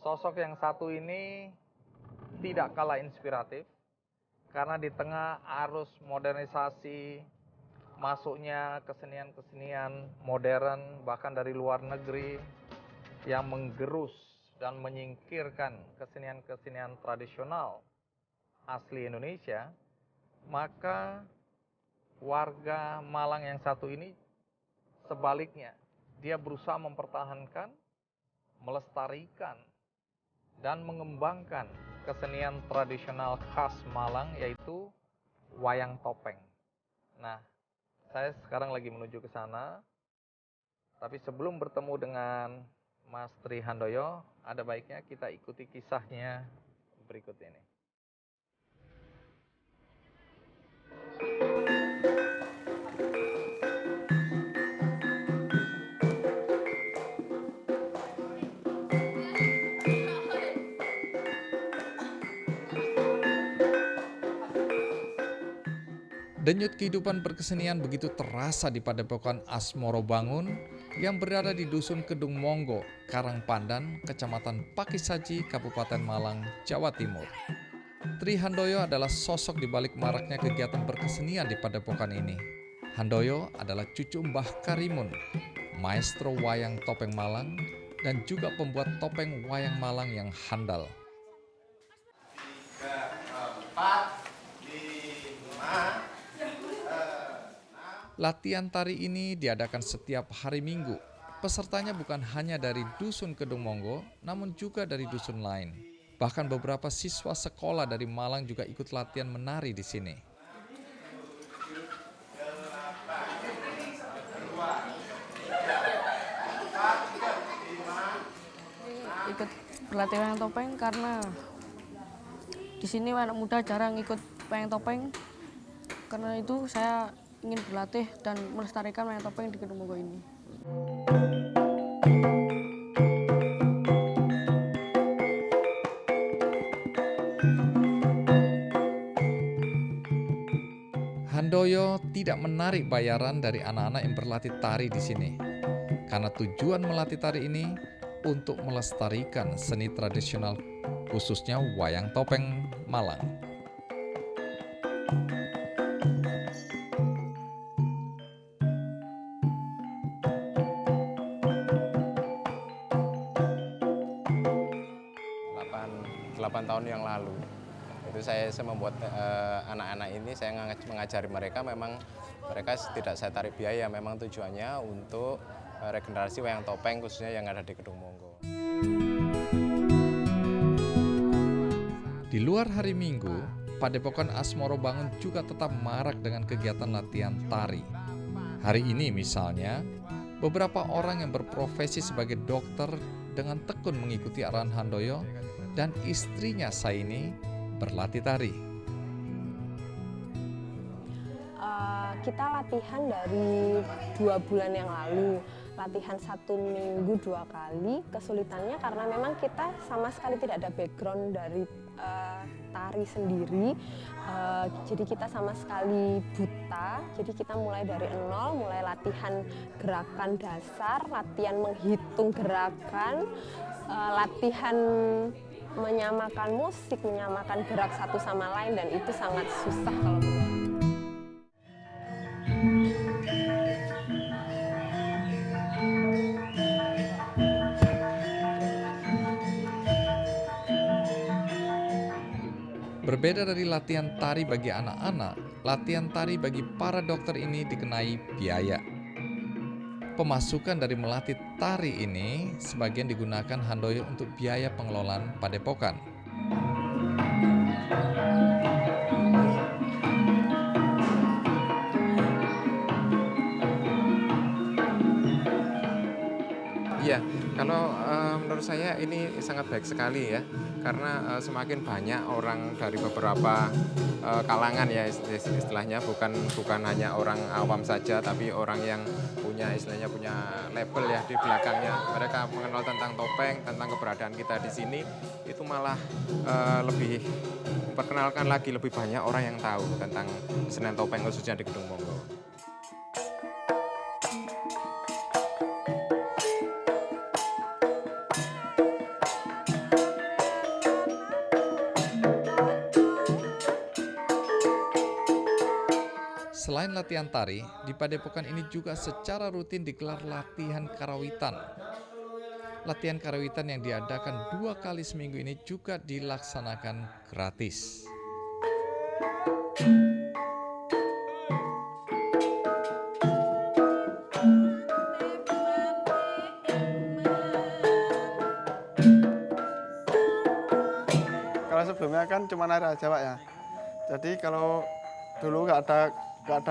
Sosok yang satu ini tidak kalah inspiratif karena di tengah arus modernisasi, masuknya kesenian-kesenian modern bahkan dari luar negeri yang menggerus dan menyingkirkan kesenian-kesenian tradisional asli Indonesia, maka warga Malang yang satu ini sebaliknya, dia berusaha mempertahankan, melestarikan, dan mengembangkan kesenian tradisional khas Malang, yaitu wayang topeng. Nah, saya sekarang lagi menuju ke sana, tapi sebelum bertemu dengan Mas Tri Handoyo, ada baiknya kita ikuti kisahnya berikut ini. Denyut kehidupan berkesenian begitu terasa di Padepokan Asmorobangun yang berada di Dusun Kedung Monggo, Karangpandan, Kecamatan Pakisaji, Kabupaten Malang, Jawa Timur. Tri Handoyo adalah sosok di balik maraknya kegiatan berkesenian di Padepokan ini. Handoyo adalah cucu Mbah Karimun, maestro wayang topeng Malang, dan juga pembuat topeng wayang Malang yang handal. 3, 4, 5. Latihan tari ini diadakan setiap hari Minggu. Pesertanya bukan hanya dari Dusun Kedung Monggo, namun juga dari dusun lain. Bahkan beberapa siswa sekolah dari Malang juga ikut latihan menari di sini. Ikut berlatih wayang topeng karena di sini anak muda jarang ikut wayang topeng. Karena itu saya ingin berlatih dan melestarikan wayang topeng di Kedung Monggo ini. Handoyo tidak menarik bayaran dari anak-anak yang berlatih tari di sini. Karena tujuan melatih tari ini untuk melestarikan seni tradisional, khususnya wayang topeng Malang. Delapan tahun yang lalu itu saya membuat anak-anak ini, saya mengajari mereka. Memang mereka tidak saya tarik biaya, memang tujuannya untuk regenerasi wayang topeng khususnya yang ada di Kedung Monggo. Di luar hari Minggu, Padepokan Asmorobangun juga tetap marak dengan kegiatan latihan tari. Hari ini misalnya, beberapa orang yang berprofesi sebagai dokter dengan tekun mengikuti arahan Handoyo dan istrinya Saini berlatih tari. Kita latihan dari 2 bulan yang lalu. Latihan 1 minggu 2 kali. Kesulitannya karena memang kita sama sekali tidak ada background dari tari sendiri. Jadi kita sama sekali buta. Jadi kita mulai dari nol, mulai latihan gerakan dasar, latihan menghitung gerakan, latihan menyamakan musik, menyamakan gerak satu sama lain, dan itu sangat susah kalau menurut. Berbeda dari latihan tari bagi anak-anak, latihan tari bagi para dokter ini dikenai biaya. Pemasukan dari melatih tari ini sebagian digunakan Handoyo untuk biaya pengelolaan padepokan. Iya, kalau menurut saya ini sangat baik sekali ya, karena semakin banyak orang dari beberapa kalangan ya istilahnya, bukan hanya orang awam saja, tapi orang yang punya istilahnya punya label ya di belakangnya. Mereka mengenal tentang topeng, tentang keberadaan kita di sini, itu malah lebih memperkenalkan lagi, lebih banyak orang yang tahu tentang kesenian topeng khususnya di Kedung Monggo. Selain latihan tari, di Padepokan ini juga secara rutin digelar latihan karawitan. Latihan karawitan yang diadakan 2 kali seminggu ini juga dilaksanakan gratis. Kalau sebelumnya kan cuma nari aja Pak ya. Jadi kalau dulu nggak ada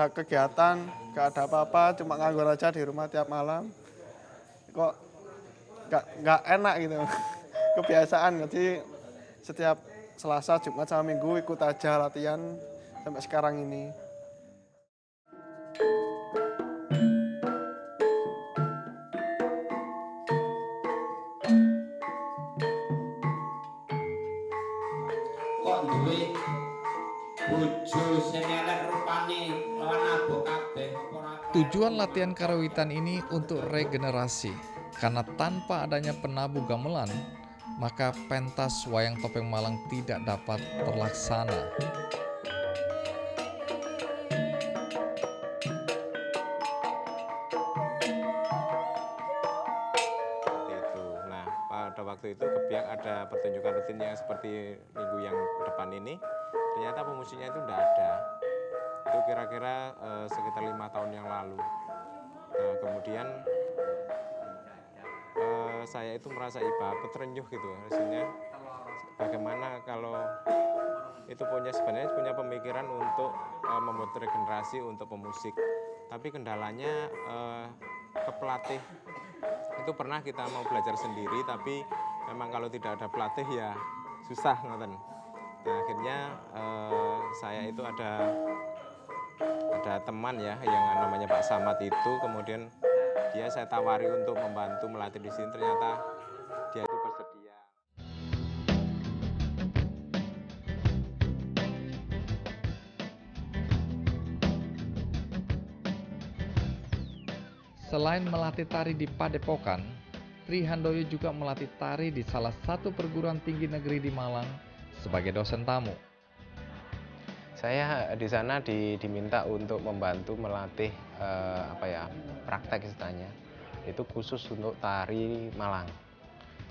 kegiatan, nggak ada apa-apa, cuma nganggur aja di rumah tiap malam. Kok nggak enak gitu, kebiasaan. Jadi setiap Selasa, Jumat, sama Minggu ikut aja latihan sampai sekarang ini. Kok duwe bojo sing elek rupane lawan abok kabeh ora. Tujuan latihan karawitan ini untuk regenerasi, karena tanpa adanya penabuh gamelan, maka pentas wayang topeng Malang tidak dapat terlaksana. Itu. Nah, pada waktu itu kebiak ada pertunjukan rutin yang seperti minggu yang depan ini. Ternyata pemusiknya itu tidak ada. Itu kira-kira sekitar 5 tahun yang lalu. Nah, kemudian saya itu merasa iba terenyuh gitu. Hasilnya bagaimana kalau itu sebenarnya punya pemikiran untuk membuat regenerasi untuk pemusik. Tapi kendalanya ke pelatih. Itu pernah kita mau belajar sendiri, tapi memang kalau tidak ada pelatih ya susah ngoten. Nah, akhirnya saya itu ada teman ya yang namanya Pak Samad itu, kemudian dia saya tawari untuk membantu melatih di sini, ternyata dia itu bersedia. Selain melatih tari di Padepokan, Tri Handoyo juga melatih tari di salah satu perguruan tinggi negeri di Malang sebagai dosen tamu. Saya di sana diminta untuk membantu melatih praktek istilahnya. Itu khusus untuk tari Malang.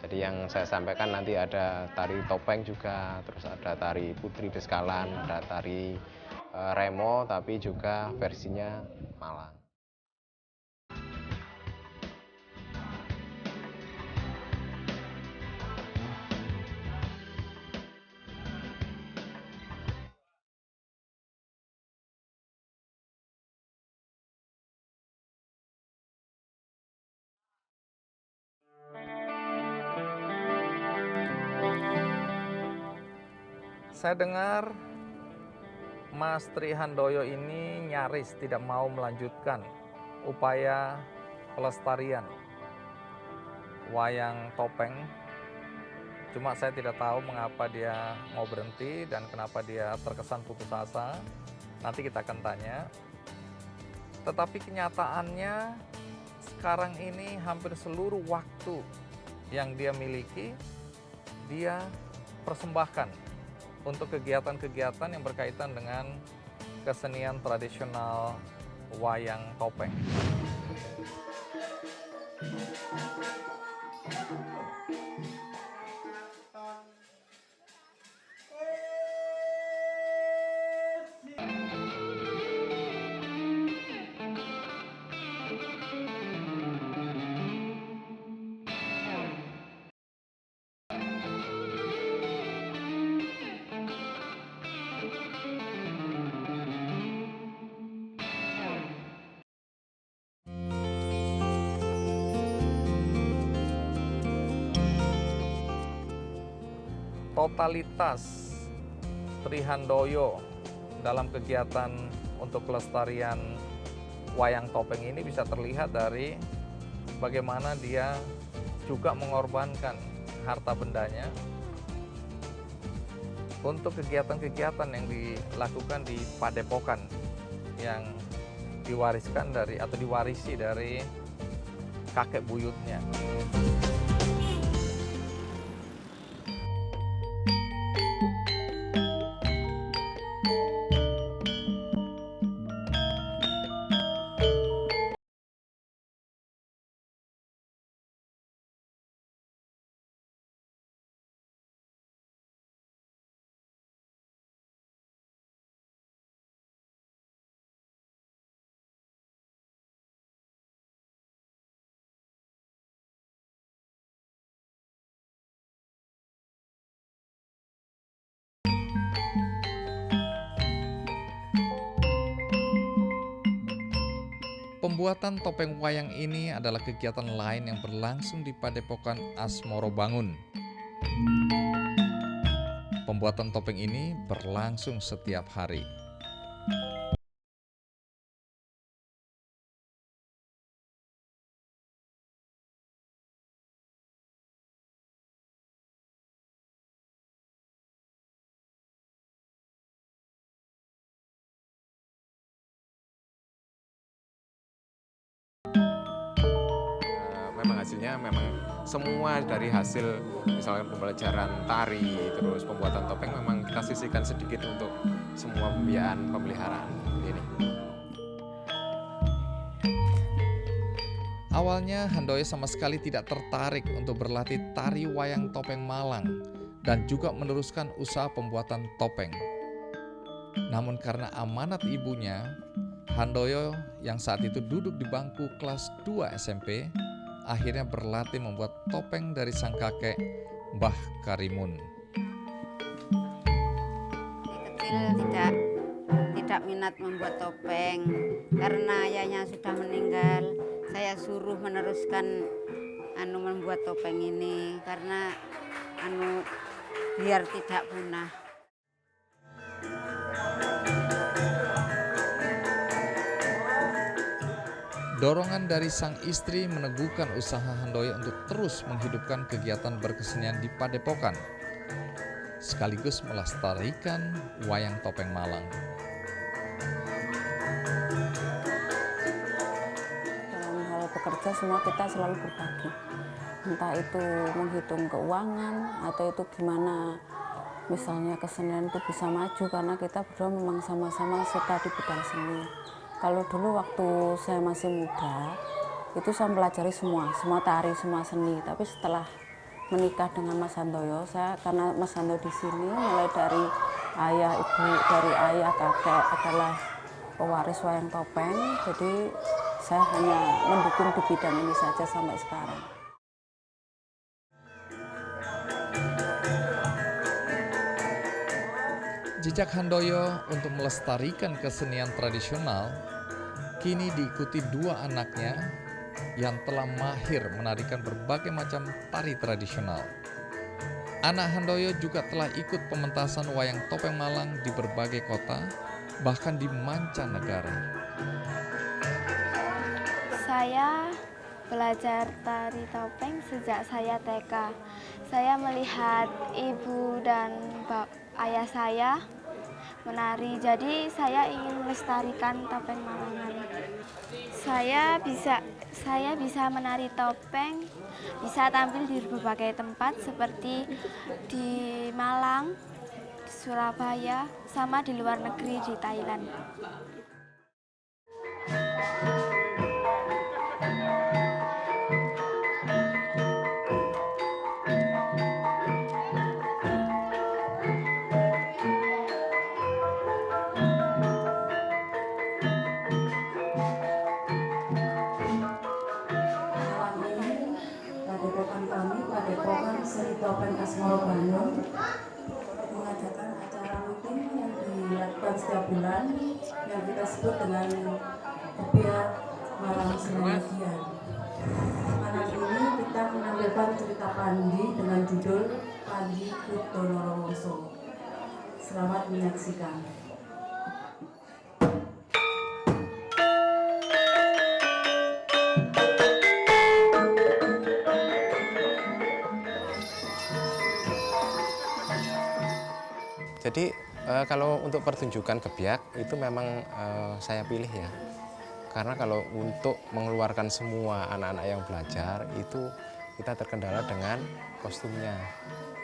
Jadi yang saya sampaikan nanti ada tari topeng juga, terus ada tari putri beskalan, ada tari remo, tapi juga versinya Malang. Saya dengar Mas Tri Handoyo ini nyaris tidak mau melanjutkan upaya pelestarian wayang topeng. Cuma saya tidak tahu mengapa dia mau berhenti dan kenapa dia terkesan putus asa. Nanti kita akan tanya. Tetapi kenyataannya sekarang ini hampir seluruh waktu yang dia miliki, dia persembahkan untuk kegiatan-kegiatan yang berkaitan dengan kesenian tradisional wayang topeng. Totalitas Tri Handoyo dalam kegiatan untuk kelestarian wayang topeng ini bisa terlihat dari bagaimana dia juga mengorbankan harta bendanya untuk kegiatan-kegiatan yang dilakukan di Padepokan yang diwariskan dari atau diwarisi dari kakek buyutnya. Pembuatan topeng wayang ini adalah kegiatan lain yang berlangsung di Padepokan Asmoro Bangun. Pembuatan topeng ini berlangsung setiap hari. Memang hasilnya memang semua dari hasil misalkan pembelajaran tari, terus pembuatan topeng memang kita sisihkan sedikit untuk semua pembiayaan pemeliharaan ini. Awalnya Handoyo sama sekali tidak tertarik untuk berlatih tari wayang topeng Malang dan juga meneruskan usaha pembuatan topeng. Namun karena amanat ibunya, Handoyo yang saat itu duduk di bangku kelas 2 SMP, akhirnya berlatih membuat topeng dari sang kakek, Mbah Karimun. Kecil tidak minat membuat topeng karena ayahnya sudah meninggal. Saya suruh meneruskan membuat topeng ini karena biar tidak punah. Dorongan dari sang istri meneguhkan usaha Handoyo untuk terus menghidupkan kegiatan berkesenian di Padepokan, sekaligus melestarikan wayang topeng Malang. Dalam hal bekerja semua kita selalu berbagi, entah itu menghitung keuangan atau itu gimana misalnya kesenian itu bisa maju karena kita berdua memang sama-sama suka di bidang seni. Kalau dulu waktu saya masih muda, itu saya pelajari semua tari, semua seni. Tapi setelah menikah dengan Mas Handoyo, karena Mas Handoyo di sini mulai dari ayah, ibu, dari ayah, kakek adalah pewaris wayang topeng. Jadi saya hanya mendukung di bidang ini saja sampai sekarang. Jejak Handoyo untuk melestarikan kesenian tradisional kini diikuti dua anaknya yang telah mahir menarikan berbagai macam tari tradisional. Anak Handoyo juga telah ikut pementasan wayang topeng Malang di berbagai kota, bahkan di mancanegara. Saya belajar tari topeng sejak saya TK. Saya melihat ibu dan ayah saya menari, jadi saya ingin melestarikan topeng Malangan. Saya bisa menari topeng, bisa tampil di berbagai tempat seperti di Malang, di Surabaya, sama di luar negeri di Thailand. Padepokan Seni Topeng Asmoro Bangun mengadakan acara rutin yang dilakukan setiap bulan yang kita sebut dengan Kebiak Malam Senantian. Malam ini kita menampilkan cerita Pandi dengan judul Pandi Kutonorowoso. Selamat menyaksikan. Jadi kalau untuk pertunjukan Kebiak itu memang saya pilih ya. Karena kalau untuk mengeluarkan semua anak-anak yang belajar itu kita terkendala dengan kostumnya.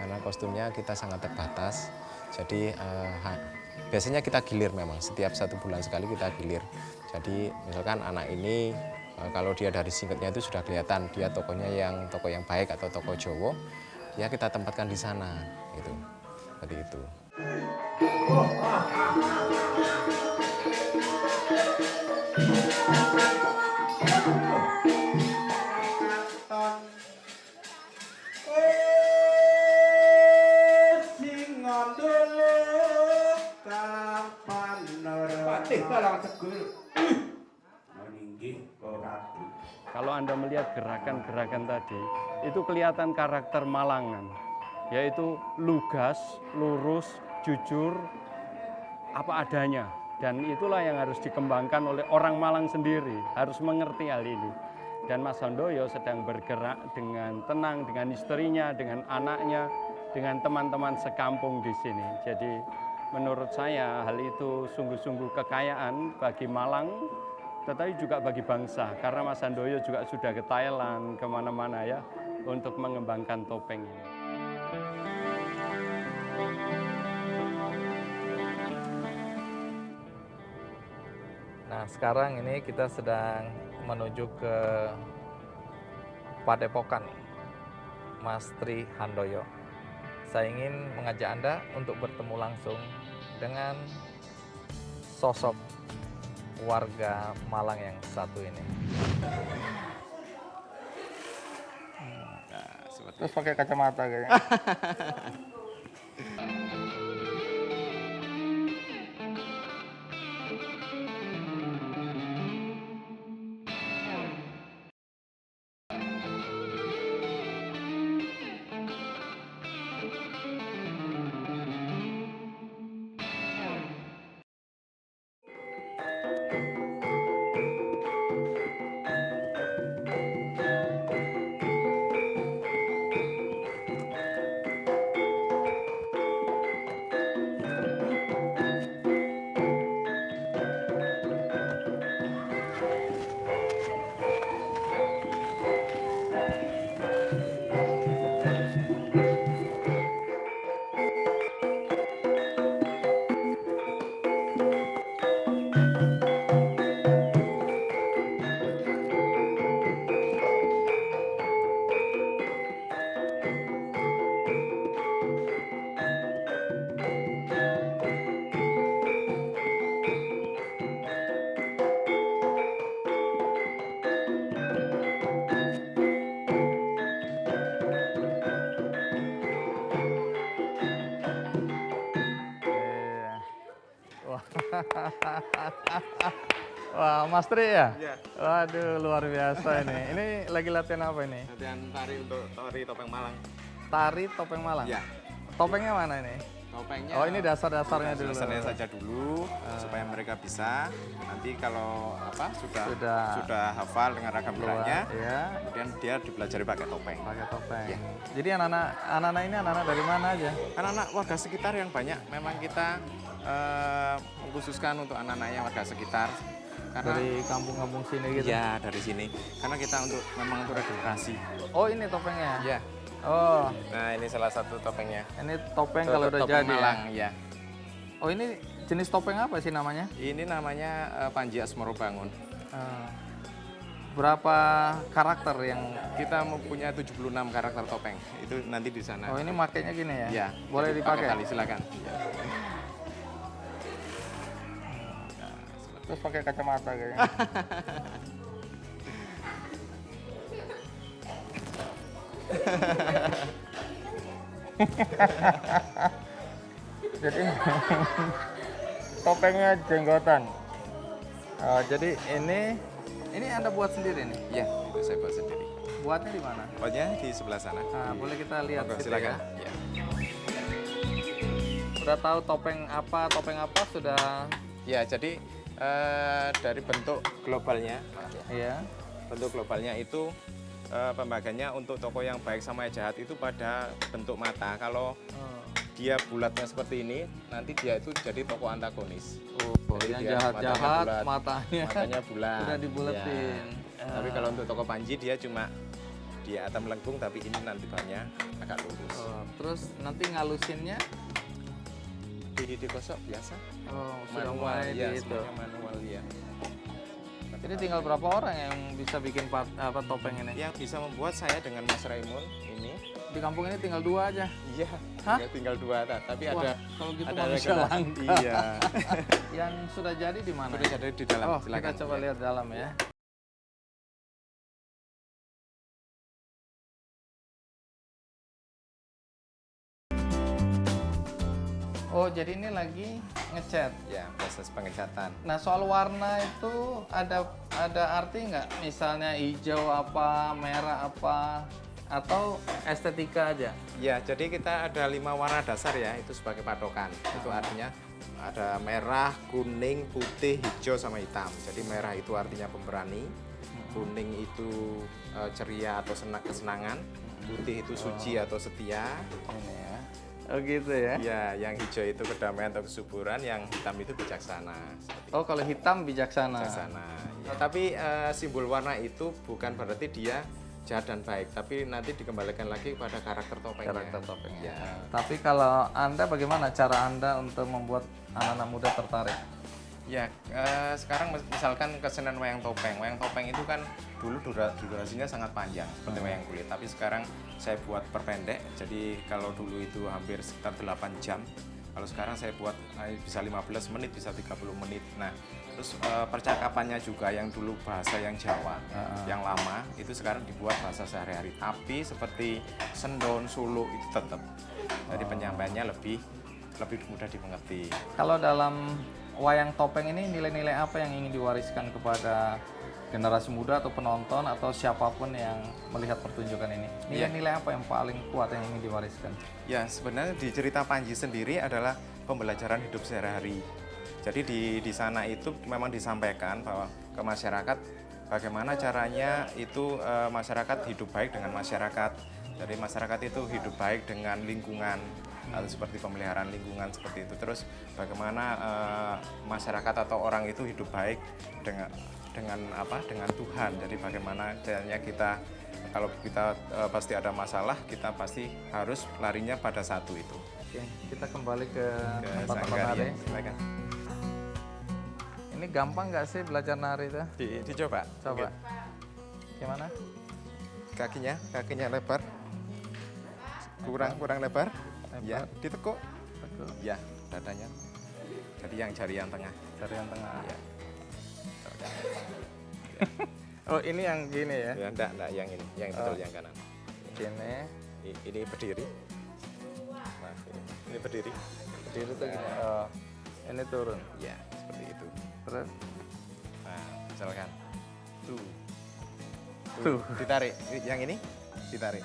Karena kostumnya kita sangat terbatas. Jadi biasanya kita gilir memang, setiap 1 bulan sekali kita gilir. Jadi misalkan anak ini kalau dia dari singkatnya itu sudah kelihatan dia tokoh yang baik atau tokoh Jawa, ya kita tempatkan di sana gitu. Seperti itu. Patih kalang tegul. Meninggi. Kalau Anda melihat gerakan-gerakan tadi, itu kelihatan karakter Malangan, yaitu lugas, lurus, jujur, apa adanya. Dan itulah yang harus dikembangkan oleh orang Malang sendiri, harus mengerti hal ini. Dan Mas Handoyo sedang bergerak dengan tenang, dengan istrinya, dengan anaknya, dengan teman-teman sekampung di sini. Jadi menurut saya hal itu sungguh-sungguh kekayaan bagi Malang, tetapi juga bagi bangsa. Karena Mas Handoyo juga sudah ke Thailand, kemana-mana ya, untuk mengembangkan topeng ini. Nah, sekarang ini kita sedang menuju ke Padepokan Mas Tri Handoyo. Saya ingin mengajak Anda untuk bertemu langsung dengan sosok warga Malang yang satu ini. Terus pakai kacamata kayaknya. Wah, Mas Tri ya? Iya. Waduh, luar biasa ini. Ini lagi latihan apa ini? Latihan tari untuk tari topeng Malang. Tari topeng Malang? Iya. Topengnya mana ini? Topengnya. Oh, ini dasar-dasarnya dulu. Dasarnya saja dulu supaya mereka bisa nanti kalau sudah hafal dengan ragam geraknya, Ya, kemudian dia dipelajari pakai topeng. pakai topeng. Iya. Jadi anak-anak ini anak-anak dari mana aja? Anak-anak warga sekitar yang banyak memang kita mengkhususkan untuk anak-anaknya warga sekitar. Karena Dari kampung-kampung sini gitu? iya, dari sini. Karena kita memang untuk regenerasi. Oh, ini topengnya? Iya. Oh, Nah, ini salah satu topengnya. ini topeng kalau udah Topeng jadi Malang, ya? ya. Oh, ini jenis topeng apa sih namanya? Ini namanya Panji Asmoro Bangun. Berapa karakter yang... Kita mempunyai 76 karakter topeng. Itu nanti di sana. Oh, ini makainya gini ya? Iya. Boleh Jadi dipakai? tali, silakan. Ya. Terus pakai kacamata kayaknya. Jadi topengnya jenggotan. Jadi ini Anda buat sendiri nih? Iya, itu saya buat sendiri. Buatnya di mana? Buatnya di sebelah sana. Nah, boleh kita lihat Monggo, situ silakan. ya. Ya. Udah tahu topeng apa sudah? Ya, jadi dari bentuk globalnya, Iya. bentuk globalnya itu pembagiannya untuk toko yang baik sama yang jahat itu pada bentuk mata. Kalau dia bulatnya seperti ini, nanti dia itu jadi toko antagonis. Oh, Jadi yang dia jahat-jahat matanya matanya bulat. udah dibuletin. Ya. Tapi kalau untuk toko Panji dia cuma dia atas melengkung, tapi ini nanti banyak agak lurus. Oh, terus nanti ngalusinnya? Digosok biasa. Oh, sudah Manual, mulai ya, di itu. semuanya manual ya. Jadi tinggal berapa orang yang bisa bikin topeng ini? Yang bisa membuat saya dengan Mas Raimun ini. Di kampung ini tinggal 2 aja. Iya. Hah? Tinggal 2, tapi Wah, ada kalau gitu ada manusia regenerasi. langka. Iya. Yang sudah jadi di mana? Sudah jadi di dalam. Oh, Silakan. kita coba Ya. lihat dalam ya. Oh, jadi ini lagi ngecat. Ya, proses pengecatan. Nah, soal warna itu ada ada arti nggak? Misalnya hijau apa, merah apa, atau estetika aja? Ya, jadi kita ada 5 warna dasar ya, itu sebagai patokan. Itu artinya ada merah, kuning, putih, hijau, sama hitam. Jadi merah itu artinya pemberani, kuning itu ceria atau kesenangan, putih itu suci atau setia. Ini ya. Oh gitu ya? Ya, yang hijau itu kedamaian atau kesuburan, yang hitam itu bijaksana. Oh kalau hitam bijaksana. Bijaksana. Ya, tapi simbol warna itu bukan berarti dia jahat dan baik, tapi nanti dikembalikan lagi pada karakter topengnya. Karakter topengnya. Ya. Tapi kalau Anda bagaimana cara Anda untuk membuat anak-anak muda tertarik? Ya, sekarang misalkan kesenian wayang topeng. Wayang topeng itu kan dulu durasinya sangat panjang seperti wayang kulit, tapi sekarang saya buat perpendek. Jadi kalau dulu itu hampir sekitar 8 jam, kalau sekarang saya buat bisa 15 menit, bisa 30 menit. Nah, terus percakapannya juga yang dulu bahasa yang Jawa, yang lama, itu sekarang dibuat bahasa sehari-hari. Tapi seperti Sendon, Suluk itu tetap. Jadi penyampaiannya lebih mudah dimengerti. Kalau dalam wayang topeng ini nilai-nilai apa yang ingin diwariskan kepada generasi muda atau penonton atau siapapun yang melihat pertunjukan ini? Nilai-nilai apa yang paling kuat yang ingin diwariskan? Ya, sebenarnya di cerita Panji sendiri adalah pembelajaran hidup sehari-hari. Jadi di sana itu memang disampaikan bahwa ke masyarakat bagaimana caranya itu masyarakat hidup baik dengan masyarakat. Jadi masyarakat itu hidup baik dengan lingkungan, atau seperti pemeliharaan lingkungan seperti itu. Terus bagaimana masyarakat atau orang itu hidup baik dengan Tuhan. Jadi bagaimana caranya kita, kalau kita pasti ada masalah, kita pasti harus larinya pada satu itu. Oke, kita kembali ke tempat sanggar, nari. ya, silakan. Ini gampang nggak sih belajar nari itu? Dicoba. Coba. Mungkin. Gimana? Kakinya lebar. Kurang lebar. Ya, ditekuk. Ya, dadanya. Jadi yang jari yang tengah. Jari yang tengah. Ya. Oh, ini yang gini ya? Ya, enggak, yang ini, yang betul yang kanan. Gini. Ini berdiri. Nah, ini berdiri. Berdiri tuh gini. Oh, ini turun. Ya, seperti itu. Terus? Nah, misalkan. Tuh. Ditarik. Yang ini ditarik.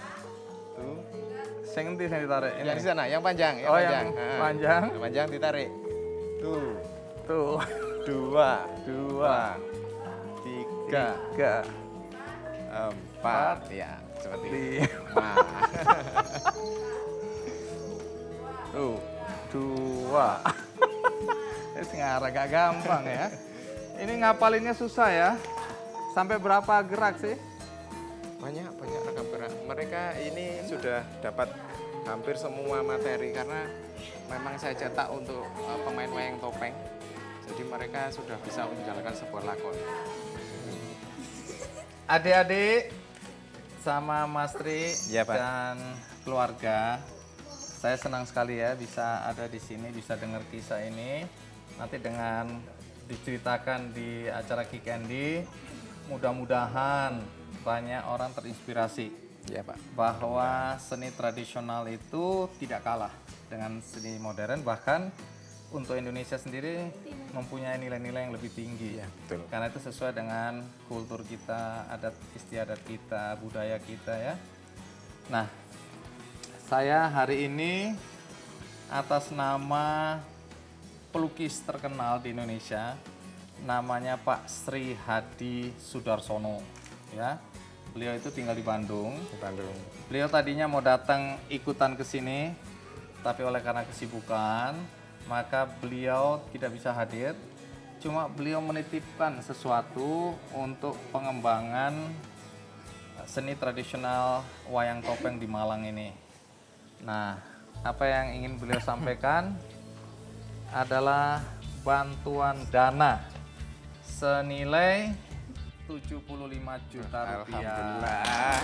Tuh. Yang nanti saya ditarik. Ini. Yang di sana, yang panjang. Oh, yang panjang. Yang panjang ditarik. Tuh. 2, 3, 4. Ya, seperti itu. 5. Tuh. 2. Ini ngarah gak gampang ya. Ini ngapalinnya susah ya. Sampai berapa gerak sih? Banyak rekam gerak. Mereka ini sudah dapat hampir semua materi karena memang saya cetak untuk pemain wayang topeng. Jadi mereka sudah bisa menjalankan sebuah lakon. Adik-adik sama Mas Tri Ya, Pak. dan keluarga, saya senang sekali ya bisa ada di sini, bisa dengar kisah ini. Nanti dengan diceritakan di acara Kick Andy, mudah-mudahan banyak orang terinspirasi Ya, Pak. bahwa seni tradisional itu tidak kalah dengan seni modern, bahkan untuk Indonesia sendiri mempunyai nilai-nilai yang lebih tinggi. Ya, betul. Karena itu sesuai dengan kultur kita, adat istiadat kita, budaya kita ya. Nah, saya hari ini atas nama pelukis terkenal di Indonesia, namanya Pak Sri Hadi Sudarsono ya. Beliau itu tinggal di Bandung. Di Bandung. Beliau tadinya mau datang ikutan ke sini, tapi oleh karena kesibukan, maka beliau tidak bisa hadir. Cuma beliau menitipkan sesuatu untuk pengembangan seni tradisional wayang topeng di Malang ini. Nah, apa yang ingin beliau sampaikan adalah bantuan dana senilai 75 juta rupiah. Alhamdulillah.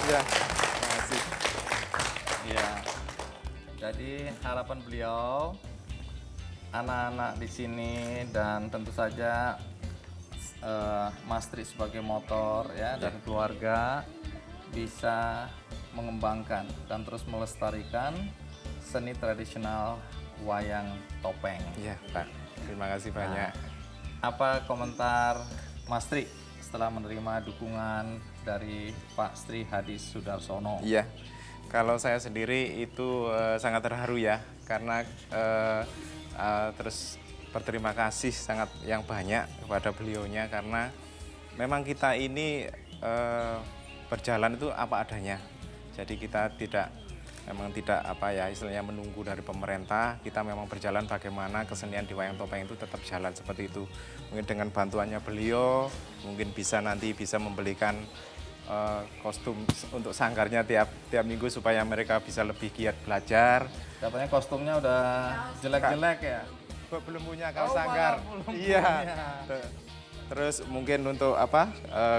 Ya, terima kasih. Ya. Jadi harapan beliau, anak-anak di sini dan tentu saja Mas Tri sebagai motor ya dan keluarga bisa mengembangkan dan terus melestarikan seni tradisional wayang topeng. Iya, Pak. Terima kasih banyak. apa komentar Mas Tri setelah menerima dukungan dari Pak Sri Hadi Sudarsono? Iya, kalau saya sendiri itu sangat terharu ya, karena terus berterima kasih sangat yang banyak kepada beliaunya, karena memang kita ini berjalan itu apa adanya. Jadi kita memang tidak apa ya istilahnya menunggu dari pemerintah, kita memang berjalan bagaimana kesenian di wayang topeng itu tetap jalan seperti itu. Mungkin dengan bantuannya beliau, mungkin bisa membelikan kostum untuk sanggarnya tiap minggu supaya mereka bisa lebih giat belajar. Katanya kostumnya udah jelek-jelek ya? Belum punya kaos sanggar. Iya. Terus mungkin untuk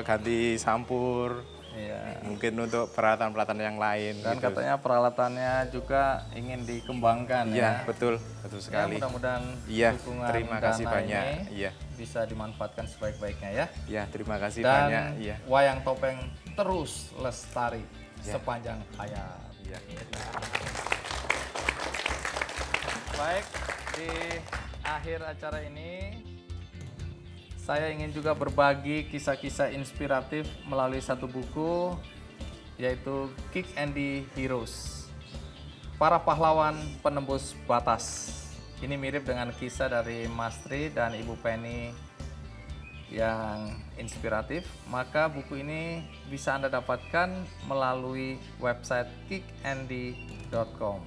ganti sampur. Iya. Mungkin untuk peralatan-peralatan yang lain. Dan gitu. katanya peralatannya juga ingin dikembangkan ya. ya. Betul sekali. Ya, mudah-mudahan dukungan terima kasih dana banyak. Ini bisa dimanfaatkan sebaik-baiknya ya. Ya, terima kasih Dan banyak. Iya. wayang topeng terus lestari sepanjang hayat. Iya. Baik, di akhir acara ini saya ingin juga berbagi kisah-kisah inspiratif melalui satu buku, yaitu Kick Andy Heroes, para pahlawan penembus batas. Ini mirip dengan kisah dari Mas Tri dan Ibu Penny yang inspiratif. Maka buku ini bisa Anda dapatkan melalui website kickandy.com.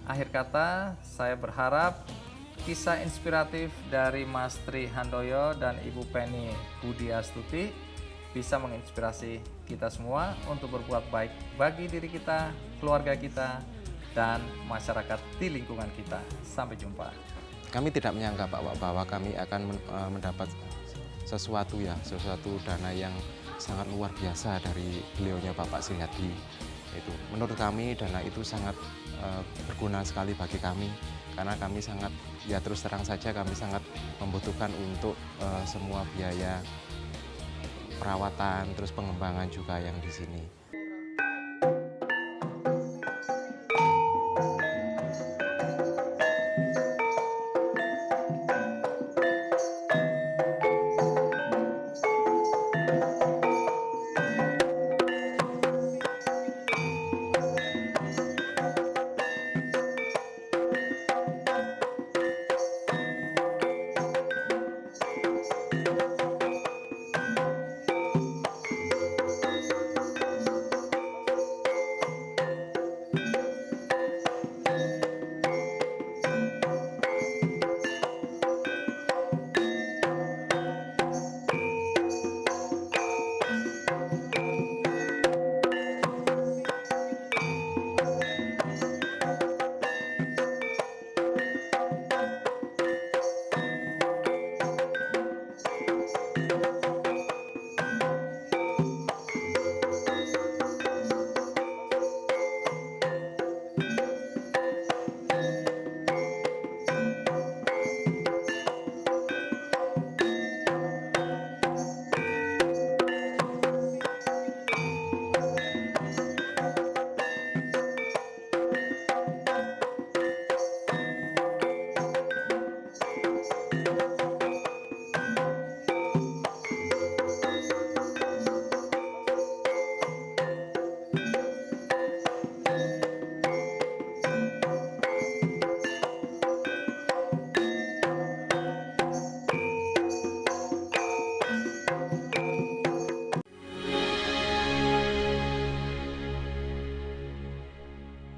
Akhir kata, saya berharap kisah inspiratif dari Mas Tri Handoyo dan Ibu Penny Budiastuti bisa menginspirasi kita semua untuk berbuat baik bagi diri kita, keluarga kita, dan masyarakat di lingkungan kita. Sampai jumpa. Kami tidak menyangka Pak bahwa kami akan mendapat sesuatu dana yang sangat luar biasa dari beliaunya Bapak Sri Hadi. Menurut kami dana itu sangat berguna sekali bagi kami, karena kami sangat, ya terus terang saja kami sangat membutuhkan untuk semua biaya perawatan, terus pengembangan juga yang di sini.